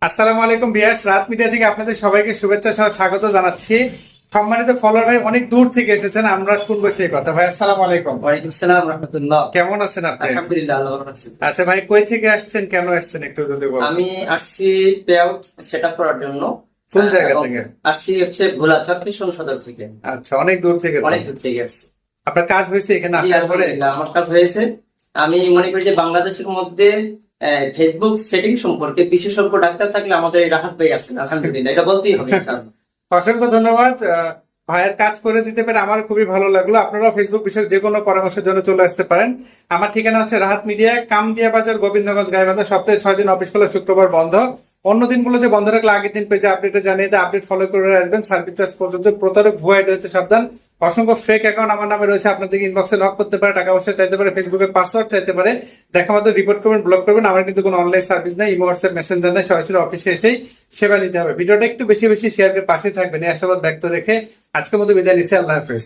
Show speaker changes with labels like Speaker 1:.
Speaker 1: আসসালামু আলাইকুম ভিউয়ার্স, রাত মিডিয়া থেকে আপনাদের সবাইকে শুভেচ্ছা সহ স্বাগত জানাচ্ছি। সম্মানিত ফলোয়ার ভাই অনেক দূর থেকে এসেছেন, আমরা শুনবো সেই কথা। ভাই আসসালামু আলাইকুম।
Speaker 2: ওয়ালাইকুম সালাম রাহমাতুল্লাহ।
Speaker 1: কেমন আছেন আপনি?
Speaker 2: আলহামদুলিল্লাহ, আল্লাহ ভালো রাখছেন।
Speaker 1: আচ্ছা ভাই, কই থেকে আসছেন, কেন আসছেন একটু যদি বলেন।
Speaker 2: আমি আসছি পেআউট সেটআপ করার জন্য।
Speaker 1: কোন জায়গা
Speaker 2: এবং
Speaker 1: থেকে?
Speaker 2: আসছি হচ্ছে ভোলা চট্টগ্রাম সদর থেকে।
Speaker 1: আচ্ছা, অনেক দূর থেকে তো।
Speaker 2: অনেক দূর থেকে আসছি।
Speaker 1: আপনার কাজ হয়েছে এখানে
Speaker 2: জি,
Speaker 1: আসার পরে?
Speaker 2: আলহামদুলিল্লাহ, আমার কাজ হয়েছে। আমি মনে করি যে বাংলাদেশের মধ্যে ফেসবুক সেটিং সম্পর্কে বিশেষজ্ঞ ডাক্তার থাকলে আমাদের এই রাহাত ভাই আছেন, আলহামদুলিল্লাহ, এটা বলতেই হবে ইনশাআল্লাহ।
Speaker 1: অসংখ্য ধন্যবাদ। ভাইয়ের কাজ করে দিতে পেরে আমার খুবই ভালো লাগলো। আপনারাও ফেসবুক বিষয়ক যে কোনো পরামর্শের জন্য চলে আসতে পারেন। আমার ঠিকানা হচ্ছে রাহাত মিডিয়া, কামদিয়া বাজার, গোবিন্দগঞ্জ, গাইবান্ধা। সপ্তাহে 6 দিন অফিস খোলা, শুক্রবার বন্ধ। অন্য দিনগুলো যে বন্ধ রাখলে আগের দিন পেজে আপডেটে জানিয়ে দেয়, আপডেট ফলো করে আসবেন। সার্ভিস চার্জ পর্যন্ত। প্রতারক ভুয়া আইডি হতে সাবধান। অসংখ্য ফেক অ্যাকাউন্ট আমার নামে রয়েছে, আপনাদেরকে ইনবক্সে লক করতে পারে, টাকা পয়সা চাইতে পারে, ফেসবুকের পাসওয়ার্ড চাইতে পারে। দেখা মাত্র রিপোর্ট করবেন, ব্লক করবেন। আমার কিন্তু কোনো অনলাইন সার্ভিস নেই, ইমো, হোয়াটসঅ্যাপ, মেসেঞ্জার নেই। সরাসরি অফিসে এসেই সেবা নিতে হবে। ভিডিওটা একটু বেশি বেশি শেয়ার করে পাশে থাকবেন এই আশাবাদ ব্যক্ত রেখে আজকের মতো বিদায় নিচ্ছি। আল্লাহ হাফেজ।